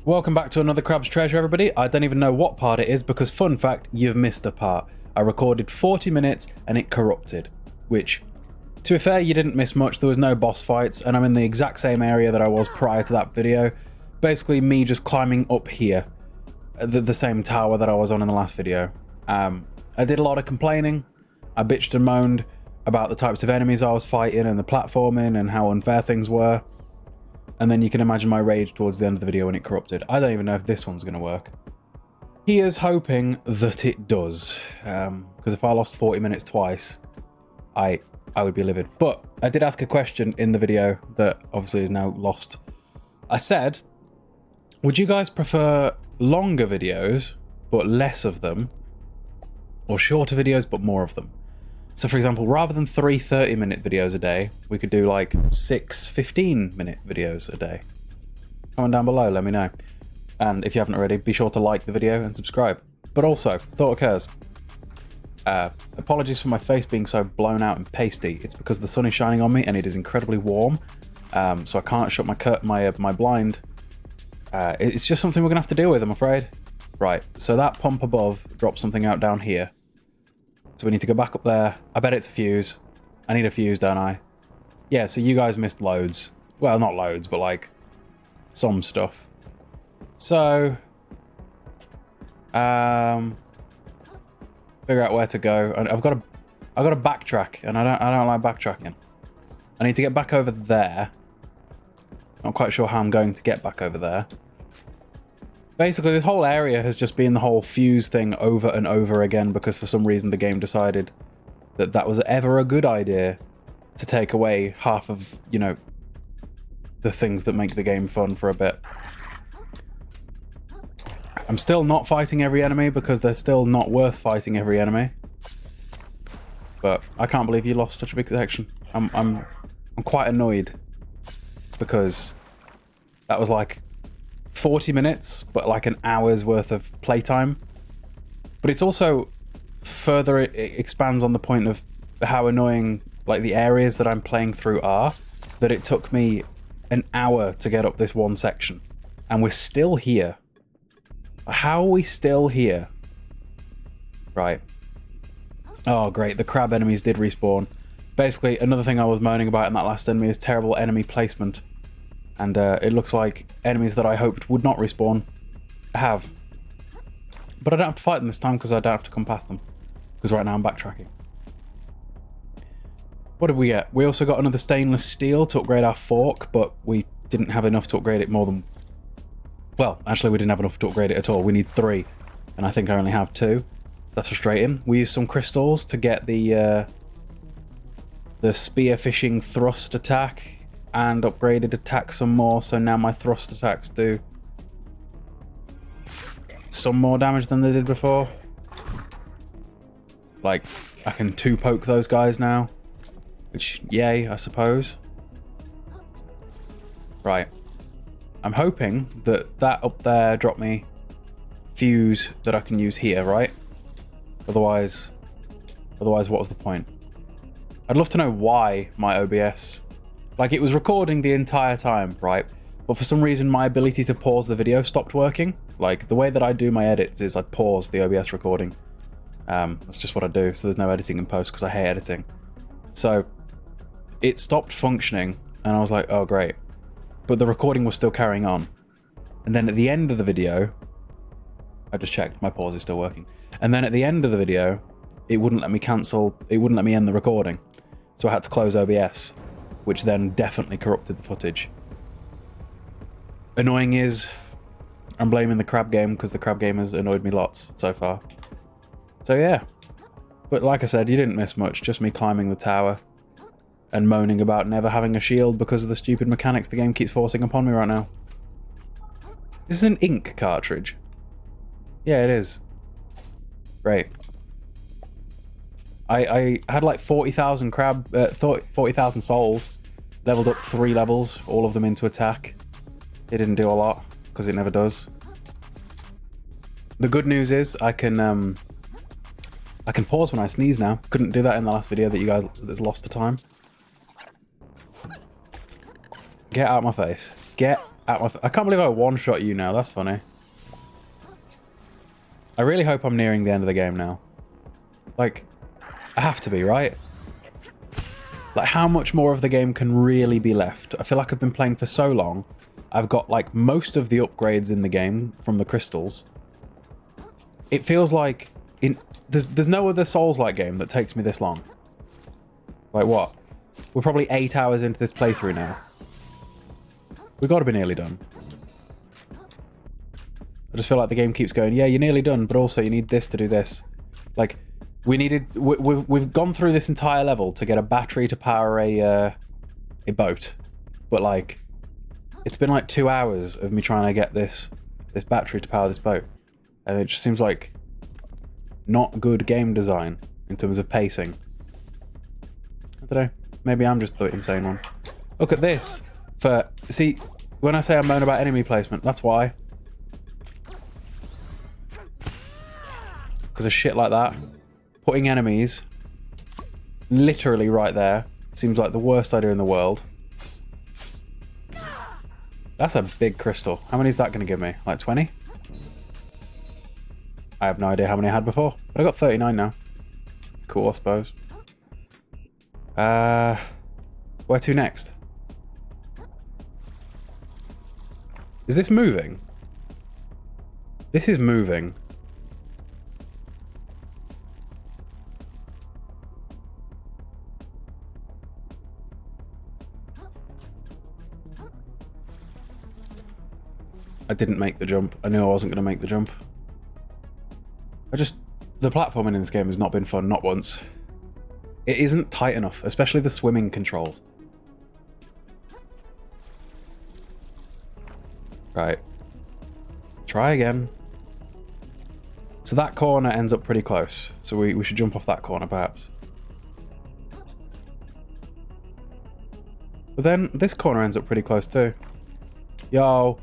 Welcome back to another Crab's Treasure, everybody. I don't even know what part it is because, fun fact, you've missed a part. I recorded 40 minutes and it corrupted, which, to be fair, you didn't miss much. There was no boss fights and I'm in the exact same area that I was prior to that video. Basically, me just climbing up here, the same tower that I was on in the last video. I did a lot of complaining. I bitched and moaned about the types of enemies I was fighting and the platforming and how unfair things were. And then you can imagine my rage towards the end of the video when it corrupted. I don't even know if this one's going to work. Here's hoping that it does. Because if I lost 40 minutes twice, I would be livid. But I did ask a question in the video that obviously is now lost. I said, would you guys prefer longer videos, but less of them? Or shorter videos, but more of them? So for example, rather than 3 30-minute videos a day, we could do like 6 15-minute videos a day. Comment down below, let me know. And if you haven't already, be sure to like the video and subscribe. But also, thought occurs. Apologies for my face being so blown out and pasty. It's because the sun is shining on me and it is incredibly warm. So I can't shut my blind. It's just something we're gonna have to deal with, I'm afraid. Right, so that pump above drops something out down here. So we need to go back up there. I bet it's a fuse. I need a fuse, don't I? Yeah, so you guys missed loads. Well, not loads, but like some stuff. So figure out where to go. And I've got to backtrack, and I don't like backtracking. I need to get back over there. Not quite sure how I'm going to get back over there. Basically, this whole area has just been the whole fuse thing over and over again because for some reason the game decided that that was ever a good idea to take away half of, you know, the things that make the game fun for a bit. I'm still not fighting every enemy because they're still not worth fighting every enemy. But I can't believe you lost such a big section. I'm quite annoyed because that was like 40 minutes, but like an hour's worth of playtime. But it's also further it expands on the point of how annoying like the areas that I'm playing through are, that it took me an hour to get up this one section. And we're still here. How are we still here? Right. Oh, great. The crab enemies did respawn. Basically, another thing I was moaning about in that last enemy is terrible enemy placement. And it looks like enemies that I hoped would not respawn have. But I don't have to fight them this time because I don't have to come past them. Because right now I'm backtracking. What did we get? We also got another stainless steel to upgrade our fork, but we didn't have enough to upgrade it more than... Well, actually we didn't have enough to upgrade it at all. We need 3. And I think I only have 2. So that's frustrating. We used some crystals to get the spear fishing thrust attack. And upgraded attack some more, so now my thrust attacks do some more damage than they did before. Like, I can 2-poke those guys now. Which, yay, I suppose. Right. I'm hoping that that up there dropped me fuse that I can use here, right? Otherwise, what was the point? I'd love to know why my OBS... Like, it was recording the entire time, right? But for some reason, my ability to pause the video stopped working. Like, the way that I do my edits is I pause the OBS recording. That's just what I do, so there's no editing in post because I hate editing. So, it stopped functioning, and I was like, oh, great. But the recording was still carrying on. And then at the end of the video... I just checked, my pause is still working. And then at the end of the video, it wouldn't let me cancel... It wouldn't let me end the recording. So I had to close OBS. Which then definitely corrupted the footage. Annoying is, I'm blaming the crab game because the crab game has annoyed me lots so far. So yeah. But like I said, you didn't miss much, just me climbing the tower and moaning about never having a shield because of the stupid mechanics the game keeps forcing upon me right now. This is an ink cartridge. Yeah, it is. Great. I had like 40,000 40,000 souls, leveled up 3 levels, all of them into attack. It didn't do a lot, because it never does. The good news is I can pause when I sneeze now. Couldn't do that in the last video that you guys that's lost to time. Get out of my face. Get at my... I can't believe I one-shot you now. That's funny. I really hope I'm nearing the end of the game now. Like, I have to be, right? Like, how much more of the game can really be left? I feel like I've been playing for so long. I've got, like, most of the upgrades in the game from the crystals. It feels like... There's no other Souls-like game that takes me this long. Like, what? We're probably 8 hours into this playthrough now. We've got to be nearly done. I just feel like the game keeps going, yeah, you're nearly done, but also you need this to do this. Like, we've gone through this entire level to get a battery to power a boat. But, like, it's been like 2 hours of me trying to get this battery to power this boat. And it just seems like not good game design in terms of pacing. I don't know. Maybe I'm just the insane one. Look at this. See, when I say I moan about enemy placement, that's why. Because of shit like that. Putting enemies literally right there seems like the worst idea in the world. That's a big crystal. How many is that going to give me? Like 20? I have no idea how many I had before. But I got 39 now. Cool, I suppose. Where to next? Is this moving? This is moving. I didn't make the jump. I knew I wasn't going to make the jump. The platforming in this game has not been fun, not once. It isn't tight enough, especially the swimming controls. Right. Try again. So that corner ends up pretty close. So we should jump off that corner, perhaps. But then this corner ends up pretty close too. Yo.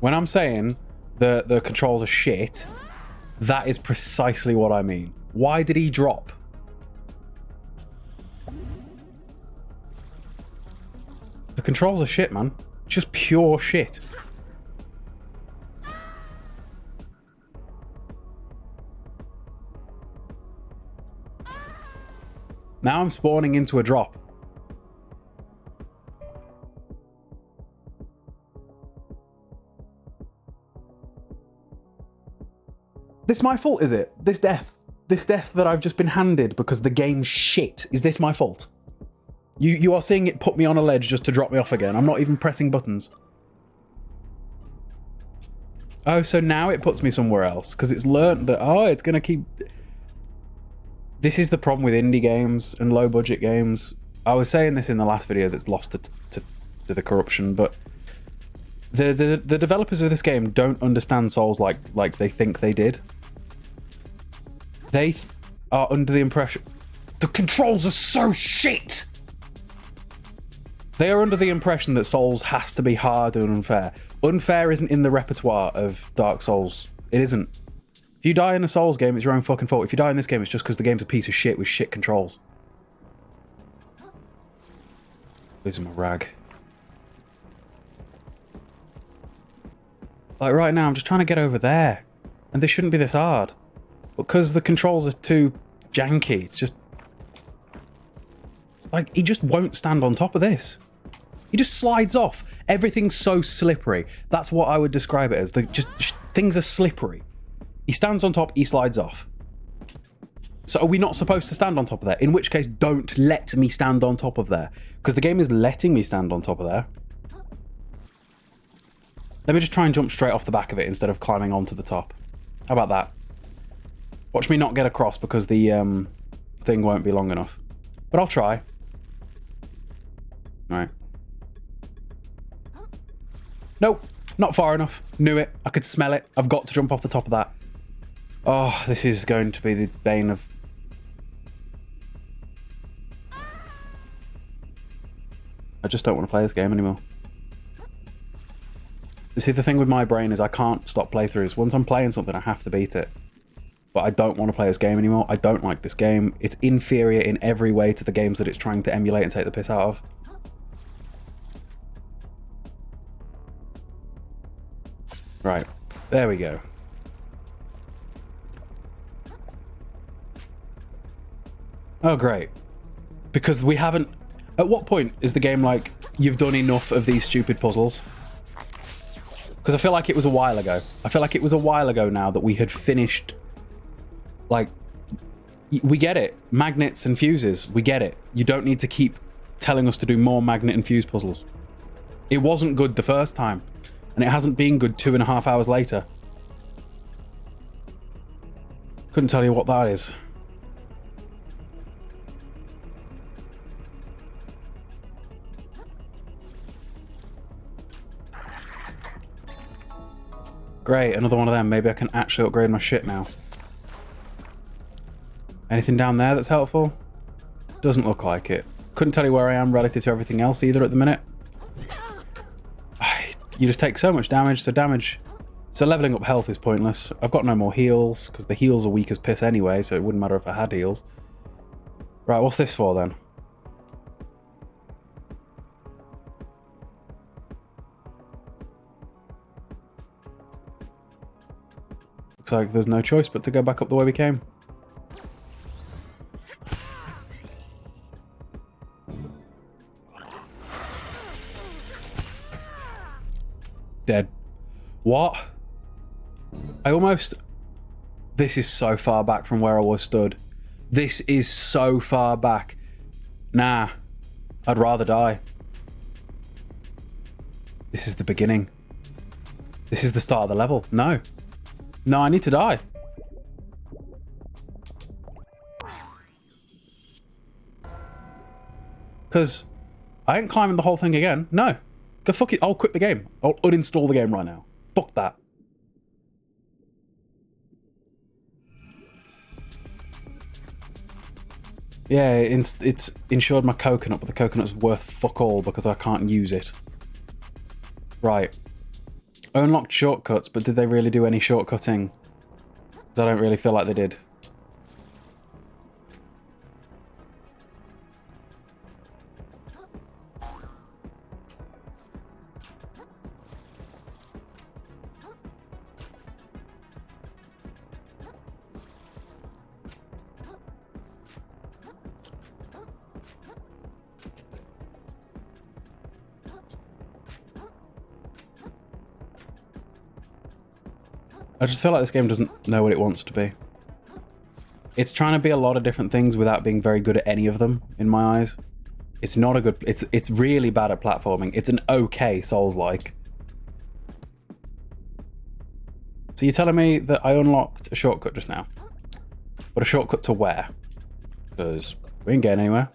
When I'm saying the controls are shit, that is precisely what I mean. Why did he drop? The controls are shit, man. Just pure shit. Now I'm spawning into a drop. This my fault, is it? This death that I've just been handed because the game's shit. Is this my fault? You are seeing it put me on a ledge just to drop me off again. I'm not even pressing buttons. Oh, so now it puts me somewhere else because it's learnt that, oh, it's going to keep... This is the problem with indie games and low-budget games. I was saying this in the last video that's lost to the corruption, but the developers of this game don't understand Souls like they think they did. They are under the impression... The controls are so shit! They are under the impression that Souls has to be hard and unfair. Unfair isn't in the repertoire of Dark Souls. It isn't. If you die in a Souls game, it's your own fucking fault. If you die in this game, it's just because the game's a piece of shit with shit controls. Losing my rag. Like right now, I'm just trying to get over there. And this shouldn't be this hard. But because the controls are too janky, it's just... Like, he just won't stand on top of this. He just slides off. Everything's so slippery. That's what I would describe it as. Things are slippery. He stands on top, he slides off. So are we not supposed to stand on top of there? In which case, don't let me stand on top of there. Because the game is letting me stand on top of there. Let me just try and jump straight off the back of it instead of climbing onto the top. How about that? Watch me not get across because the thing won't be long enough. But I'll try. Right. Nope, not far enough. Knew it. I could smell it. I've got to jump off the top of that. Oh, this is going to be the bane of... I just don't want to play this game anymore. You see, the thing with my brain is I can't stop playthroughs. Once I'm playing something, I have to beat it. But I don't want to play this game anymore. I don't like this game. It's inferior in every way to the games that it's trying to emulate and take the piss out of. Right. There we go. Oh, great. Because we haven't... At what point is the game like, you've done enough of these stupid puzzles? Because I feel like it was a while ago. I feel like it was a while ago now that we had finished... Like, we get it. Magnets and fuses. We get it. You don't need to keep telling us to do more magnet and fuse puzzles. It wasn't good the first time. And it hasn't been good 2.5 hours later. Couldn't tell you what that is. Great, another one of them. Maybe I can actually upgrade my shit now. Anything down there that's helpful? Doesn't look like it. Couldn't tell you where I am relative to everything else either at the minute. You just take so much damage, so leveling up health is pointless. I've got no more heals, because the heals are weak as piss anyway, so it wouldn't matter if I had heals. Right, what's this for then? Looks like there's no choice but to go back up the way we came. Dead. What? I almost... This is so far back from where I was stood. This is so far back. Nah. I'd rather die. This is the beginning. This is the start of the level. No. No, I need to die. Because I ain't climbing the whole thing again. No. Go fuck it. I'll quit the game. I'll uninstall the game right now. Fuck that. Yeah, it's insured my coconut, but the coconut's worth fuck all because I can't use it. Right. I unlocked shortcuts, but did they really do any shortcutting? Because I don't really feel like they did. I just feel like this game doesn't know what it wants to be. It's trying to be a lot of different things without being very good at any of them, in my eyes. It's not a good... It's really bad at platforming. It's an okay Souls-like. So you're telling me that I unlocked a shortcut just now? But a shortcut to where? Because we ain't getting anywhere.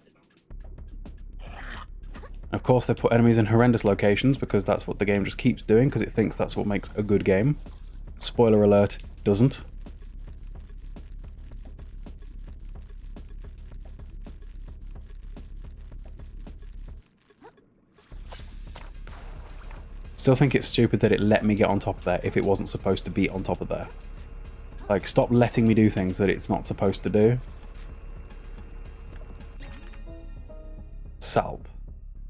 Of course, they put enemies in horrendous locations because that's what the game just keeps doing because it thinks that's what makes a good game. Spoiler alert, doesn't. Still think it's stupid that it let me get on top of there if it wasn't supposed to be on top of there. Like, stop letting me do things that it's not supposed to do. Salp.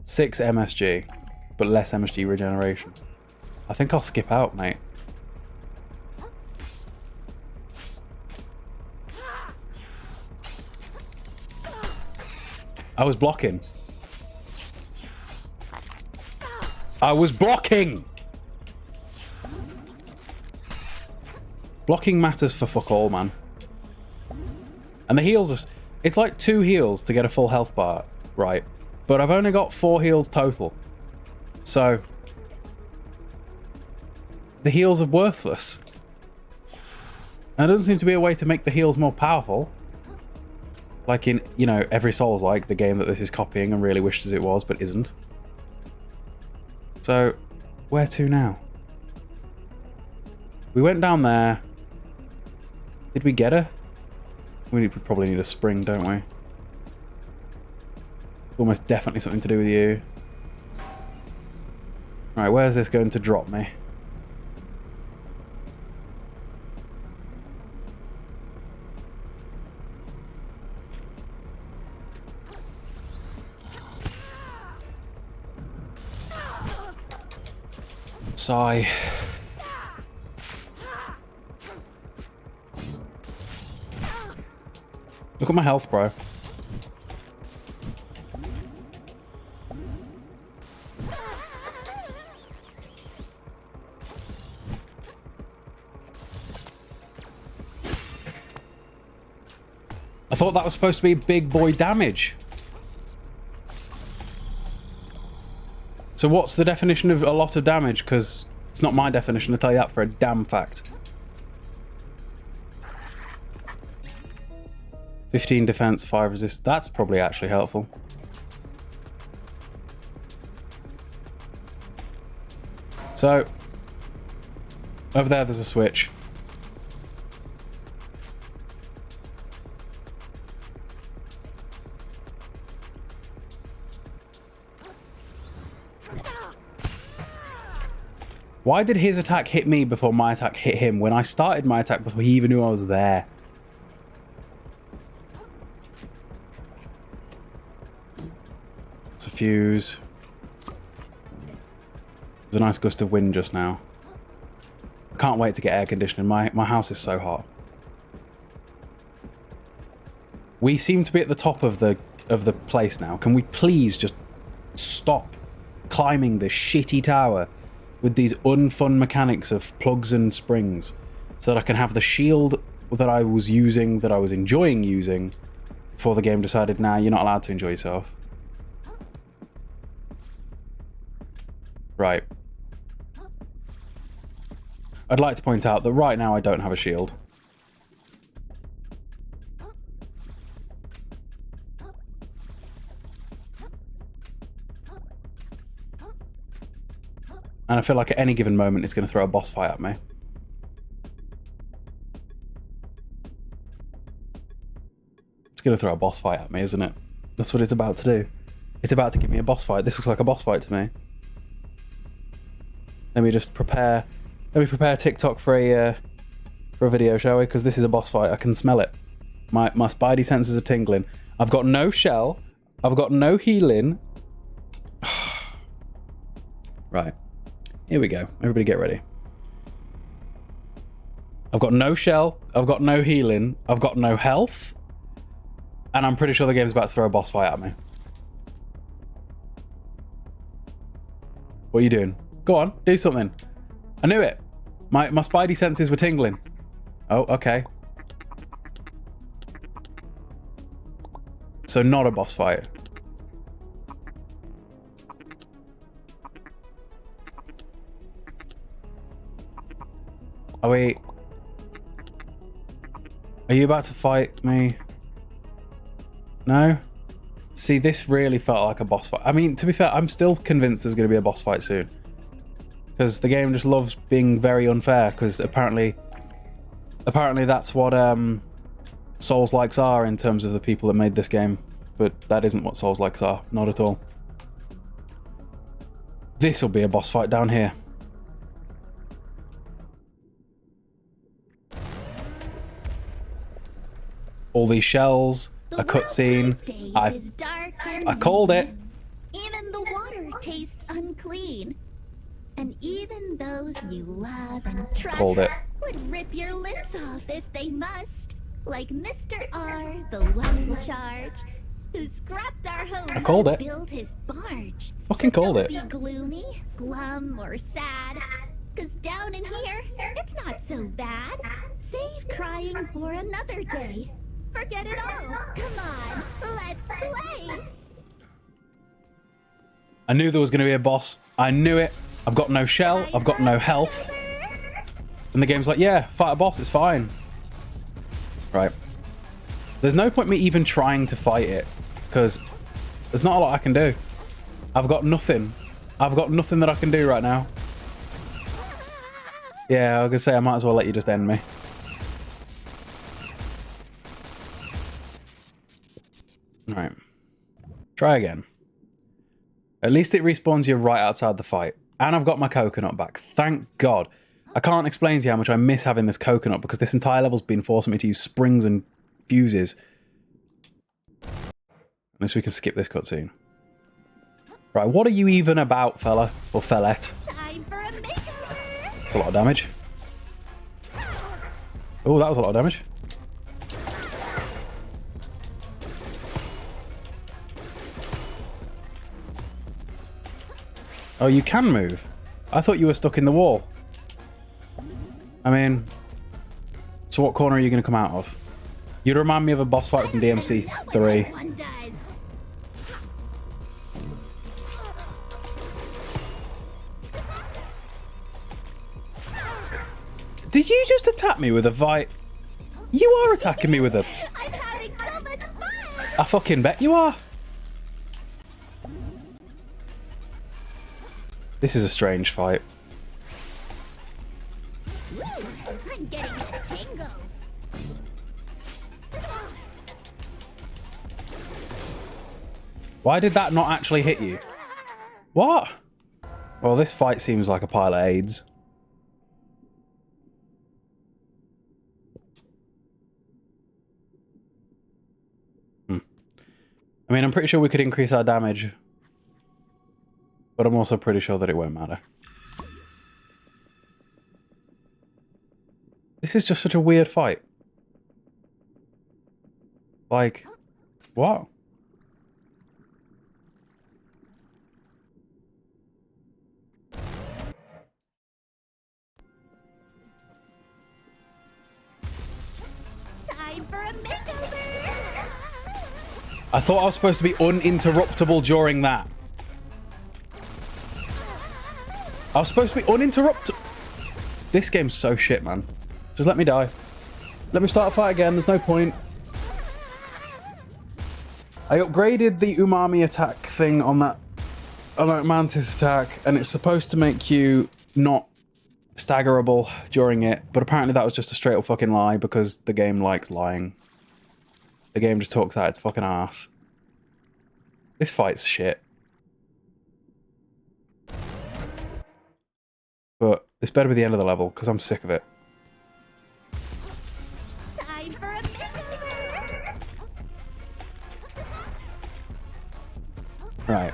6 MSG, but less MSG regeneration. I think I'll skip out, mate. I was blocking. I was blocking! Blocking matters for fuck all, man. And the heals are... It's like 2 heals to get a full health bar, right? But I've only got 4 heals total. So... the heals are worthless. And there doesn't seem to be a way to make the heals more powerful. Like in, you know, every Souls-like, the game that this is copying and really wishes it was, but isn't. So, where to now? We went down there. Did we get her? We probably need a spring, don't we? Almost definitely something to do with you. Right, where's this going to drop me? Sigh. Look at my health, bro. I thought that was supposed to be big boy damage. So what's the definition of a lot of damage? Because it's not my definition, I'll tell you that for a damn fact. 15 defense, 5 resist. That's probably actually helpful. So, over there's a switch. Why did his attack hit me before my attack hit him when I started my attack before he even knew I was there? It's a fuse. There's a nice gust of wind just now. I can't wait to get air conditioning. My house is so hot. We seem to be at the top of the place now. Can we please just stop climbing this shitty tower with these unfun mechanics of plugs and springs so that I can have the shield that I was using, that I was enjoying using, before the game decided, nah, you're not allowed to enjoy yourself. Right. I'd like to point out that right now I don't have a shield. And I feel like at any given moment it's going to throw a boss fight at me. It's going to throw a boss fight at me, isn't it? That's what it's about to do. It's about to give me a boss fight. This looks like a boss fight to me. Let me just prepare. Let me prepare TikTok for a video, shall we? Because this is a boss fight. I can smell it. My spidey senses are tingling. I've got no shell. I've got no healing. Right. Here we go. Everybody get ready. I've got no shell. I've got no healing. I've got no health. And I'm pretty sure the game's about to throw a boss fight at me. What are you doing? Go on, do something. I knew it. My spidey senses were tingling. Oh, okay. So not a boss fight. Are you about to fight me? No? See, this really felt like a boss fight. I mean, to be fair, I'm still convinced there's going to be a boss fight soon. Because the game just loves being very unfair, because apparently that's what soulslikes are in terms of the people that made this game. But that isn't what soulslikes are. Not at all. This will be a boss fight down here. All these shells, a cutscene. I called it. Even the water tastes unclean. And even those you love and trust would rip your lips off if they must. Like Mr. R, the one in charge, who scrapped our home to build his barge. Fucking called it. Don't be gloomy, glum, or sad. Cause down in here, it's not so bad. Save crying for another day. Forget it all. Come on, let's play. I knew there was going to be a boss. I knew it. I've got no shell. I've got no health. And the game's like, yeah, fight a boss. It's fine. Right. There's no point me even trying to fight it, because there's not a lot I can do. I've got nothing. I've got nothing that I can do right now. Yeah, I was going to say, I might as well let you just end me. Right. Try again. At least it respawns you right outside the fight. And I've got my coconut back. Thank God. I can't explain to you how much I miss having this coconut, because this entire level's been forcing me to use springs and fuses. Unless we can skip this cutscene. Right, what are you even about, fella? Or fellette? That's a lot of damage. Oh, that was a lot of damage. Oh, you can move. I thought you were stuck in the wall. I mean, so what corner are you going to come out of? You'd remind me of a boss fight from DMC 3. Did you just attack me with a fight? You are attacking me with a... I'm having so much fun. I fucking bet you are. This is a strange fight. Woo, I'm getting the tingles. Why did that not actually hit you? What? Well, this fight seems like a pile of AIDS. I mean, I'm pretty sure we could increase our damage. But I'm also pretty sure that it won't matter. This is just such a weird fight. Like, what? Time for a makeover. I thought I was supposed to be uninterruptible during that. I was supposed to be uninterruptible. This game's so shit, man. Just let me die. Let me start a fight again. There's no point. I upgraded the umami attack thing on that mantis attack, and it's supposed to make you not staggerable during it, but apparently that was just a straight up fucking lie because the game likes lying. The game just talks out its fucking ass. This fight's shit. But this better be the end of the level, because I'm sick of it. Time for a makeover. Right.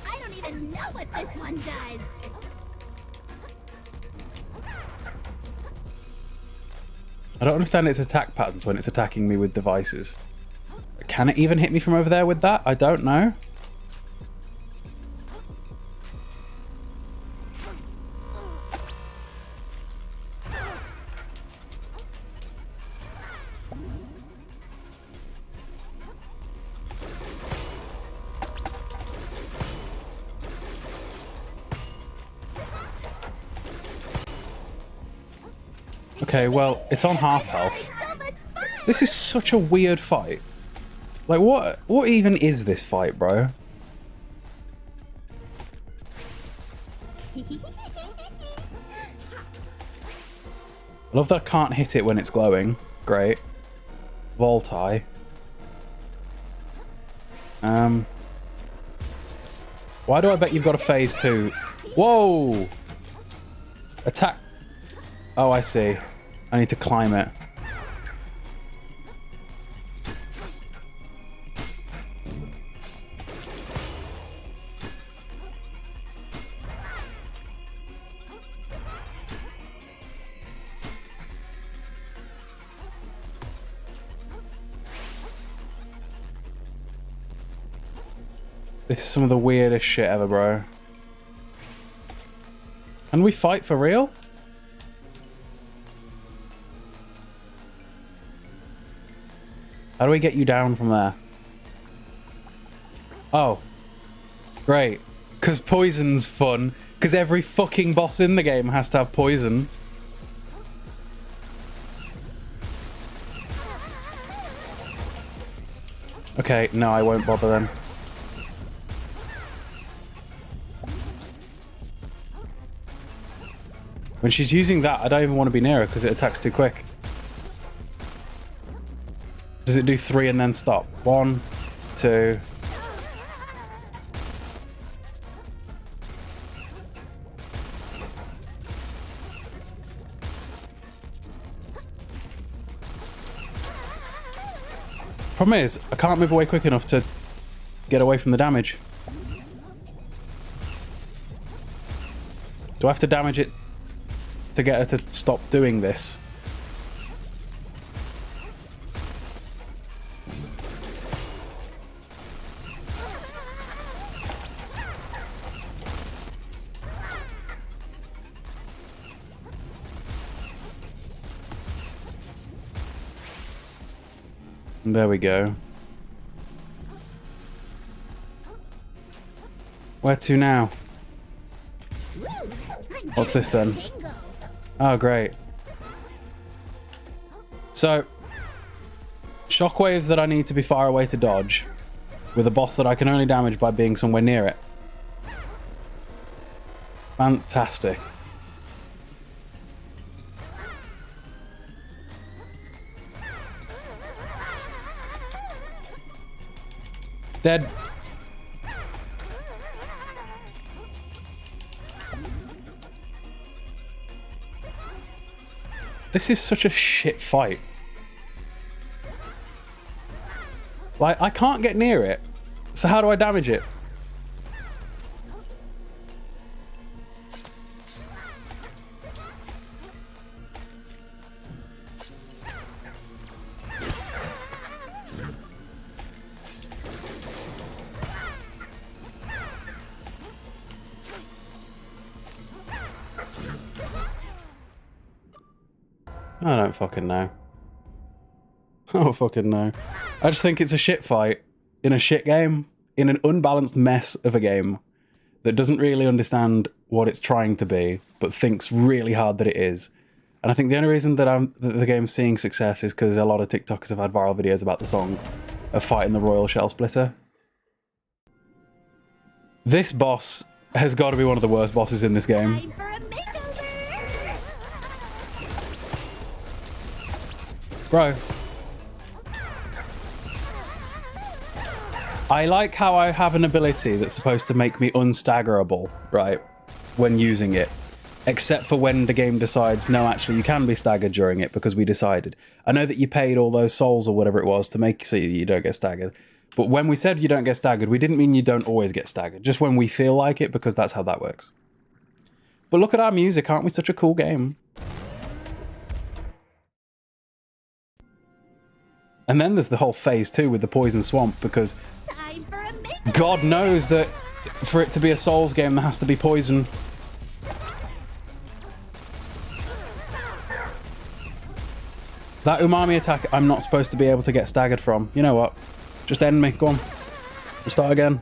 I don't even know what this one does. I don't understand its attack patterns when it's attacking me with devices. Can it even hit me from over there with that? I don't know. Okay, well, it's on half health. This is such a weird fight. Like, what even is this fight, bro? Oh, I love that I can't hit it when it's glowing. Great. Voltai. Why do I bet you've got a phase 2? Whoa! Attack. Oh, I see. I need to climb it. This is some of the weirdest shit ever, bro. Can we fight for real? How do we get you down from there? Oh. Great. Because poison's fun. Because every fucking boss in the game has to have poison. Okay, no, I won't bother then. When she's using that, I don't even want to be near her because it attacks too quick. Does it do 3 and then stop? 1, 2. Problem is, I can't move away quick enough to get away from the damage. Do I have to damage it to get her to stop doing this? There we go. Where to now? What's this then? Oh, great. So, shockwaves that I need to be far away to dodge, with a boss that I can only damage by being somewhere near it. Fantastic. Dead. This is such a shit fight. Like, I can't get near it. So how do I damage it? I don't fucking know. I don't fucking know. I just think it's a shit fight in a shit game, in an unbalanced mess of a game that doesn't really understand what it's trying to be, but thinks really hard that it is. And I think the only reason that the game's seeing success is because a lot of TikTokers have had viral videos about the song of fighting the Royal Shell Splitter. This boss has got to be one of the worst bosses in this game. Bro. I like how I have an ability that's supposed to make me unstaggerable, right, when using it. Except for when the game decides, no, actually, you can be staggered during it because we decided. I know that you paid all those souls or whatever it was to make so you don't get staggered. But when we said you don't get staggered, we didn't mean you don't always get staggered. Just when we feel like it, because that's how that works. But look at our music, aren't we such a cool game? And then there's the whole phase 2 with the Poison Swamp, because God knows that for it to be a Souls game, there has to be poison. That umami attack, I'm not supposed to be able to get staggered from. You know what? Just end me. Go on. We'll start again.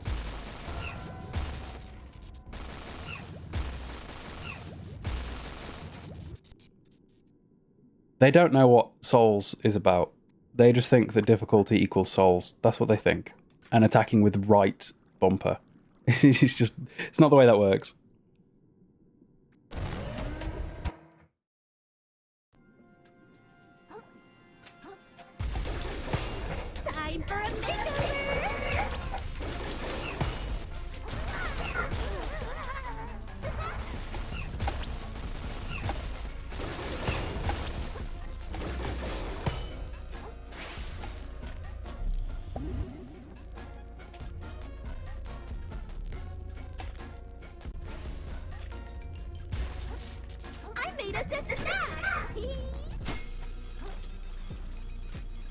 They don't know what Souls is about. They just think that difficulty equals Souls. That's what they think. And attacking with right bumper. It's not the way that works. Time for a makeover!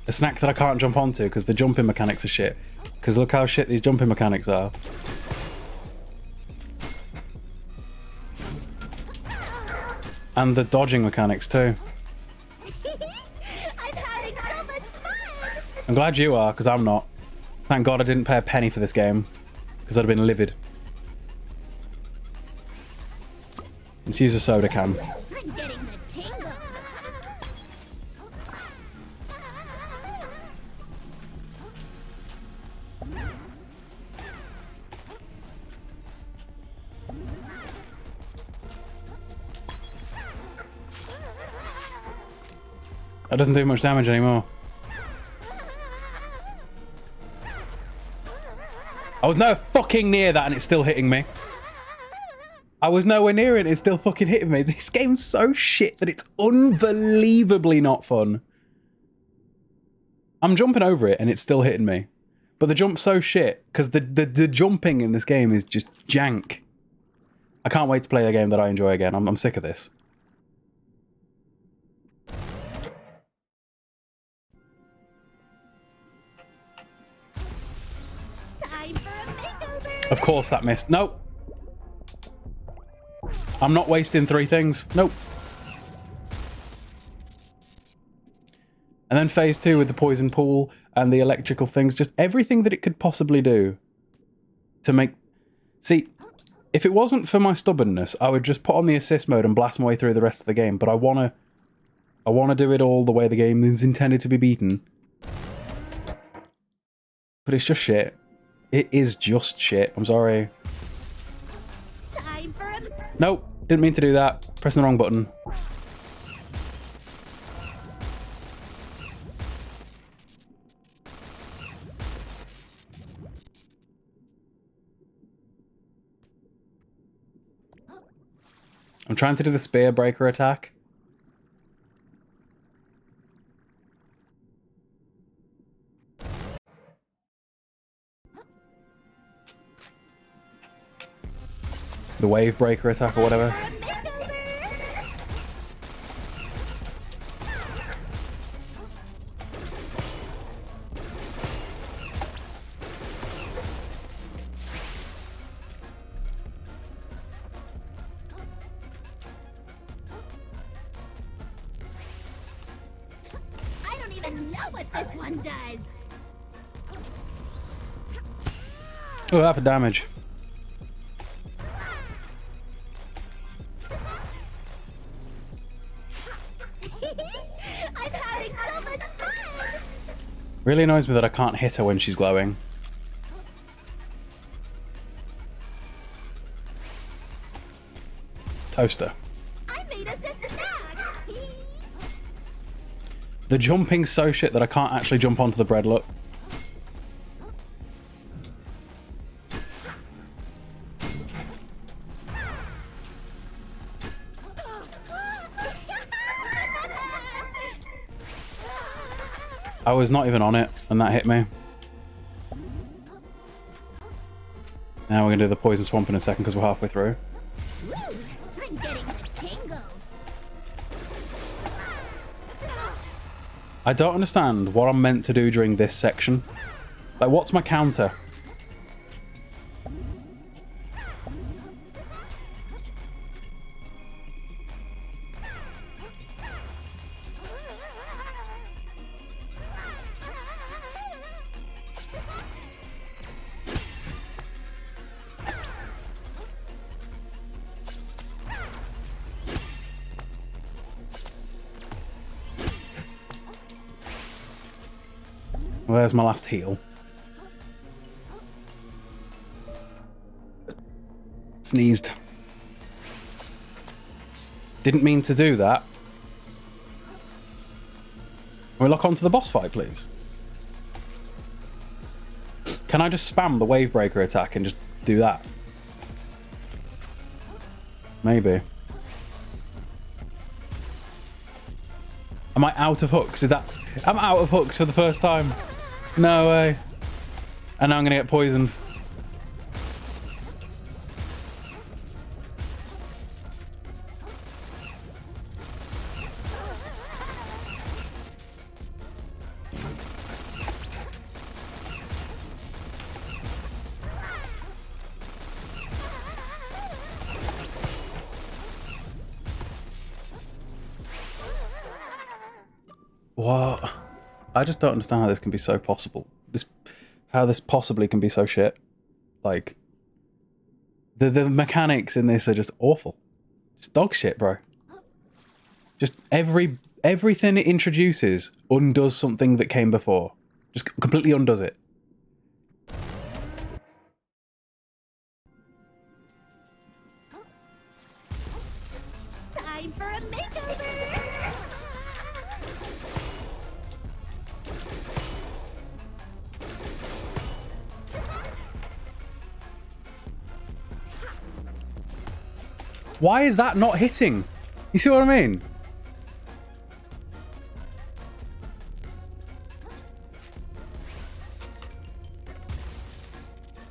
A snack that I can't jump onto because the jumping mechanics are shit. Because look how shit these jumping mechanics are. And the dodging mechanics too. I'm having so much fun! I'm glad you are, because I'm not. Thank God I didn't pay a penny for this game. Because I'd have been livid. Let's use a soda can. I'm getting the tingles! That doesn't do much damage anymore. I was no fucking near that and it's still hitting me. I was nowhere near it, it's still fucking hitting me. This game's so shit that it's unbelievably not fun. I'm jumping over it and it's still hitting me. But the jump's so shit, because the jumping in this game is just jank. I can't wait to play a game that I enjoy again. I'm sick of this. Time for a makeover. Of course that missed. Nope. I'm not wasting 3 things. Nope. And then phase 2 with the poison pool and the electrical things. Just everything that it could possibly do to make... See, if it wasn't for my stubbornness, I would just put on the assist mode and blast my way through the rest of the game. But I wanna do it all the way the game is intended to be beaten. But it's just shit. It is just shit. I'm sorry. Time for a... Nope. Didn't mean to do that. Pressing the wrong button. I'm trying to do the spear breaker attack. The wave breaker attack or whatever. I don't even know what this one does. Oh, that for damage. I'm having so much fun. Really annoys me that I can't hit her when she's glowing. Toaster. I made us a snack. The jumping's so shit that I can't actually jump onto the bread, look. I was not even on it, and that hit me. Now we're going to do the poison swamp in a second because we're halfway through. Woo, I'm getting tingles. I don't understand what I'm meant to do during this section. Like, what's my counter? Well, there's my last heal. Sneezed. Didn't mean to do that. Can we lock on to the boss fight, please? Can I just spam the wave breaker attack and just do that? Maybe. Am I out of hooks? Is that... I'm out of hooks for the first time. No way. And now I'm gonna get poisoned. What? I just don't understand how this can be so possible. How this possibly can be so shit. Like, the mechanics in this are just awful. Just dog shit, bro. Just everything it introduces undoes something that came before. Just completely undoes it. Time for a makeover. Why is that not hitting? You see what I mean?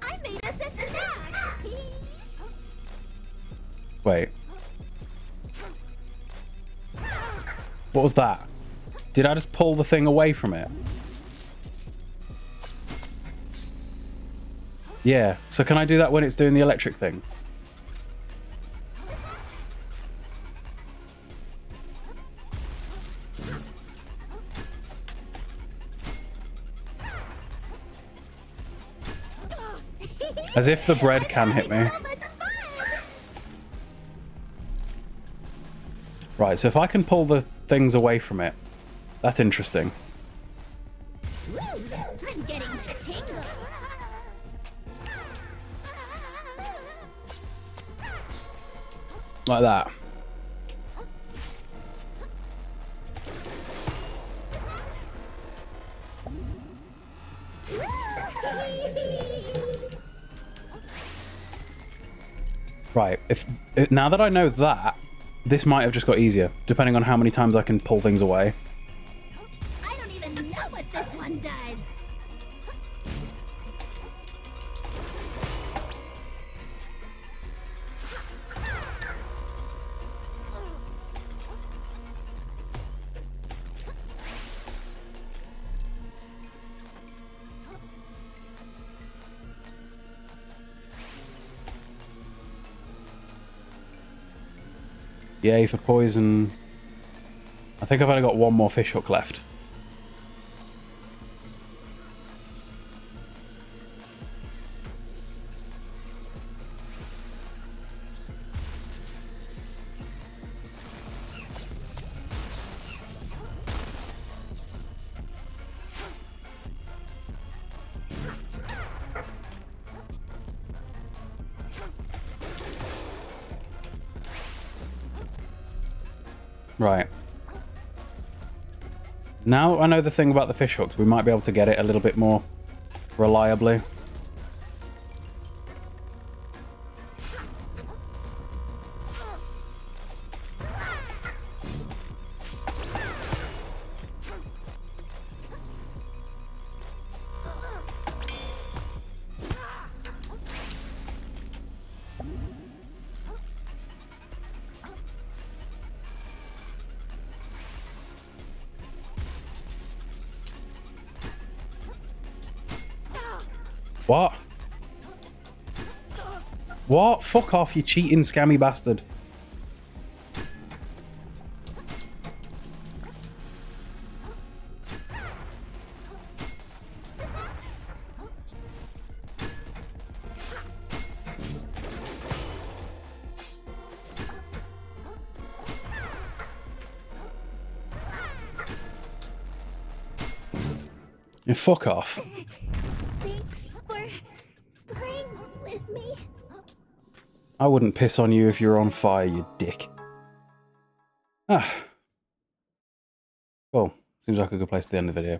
I made us a snack. Wait. What was that? Did I just pull the thing away from it? Yeah. So can I do that when it's doing the electric thing? As if the bread can hit me. Right, so if I can pull the things away from it, that's interesting. I'm getting the tingles. Like that. Right, now that I know that, this might have just got easier, depending on how many times I can pull things away. I don't even know what this one does. Yay for poison. I think I've only got one more fish hook left. Right. Now I know the thing about the fish hooks, we might be able to get it a little bit more reliably. What? What? Fuck off, you cheating scammy bastard. You fuck off. Thanks for playing with me. I wouldn't piss on you if you were on fire, you dick. Ah. Well, seems like a good place to end the video.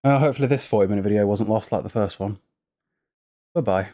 Hopefully this 40-minute video wasn't lost like the first one. Bye-bye.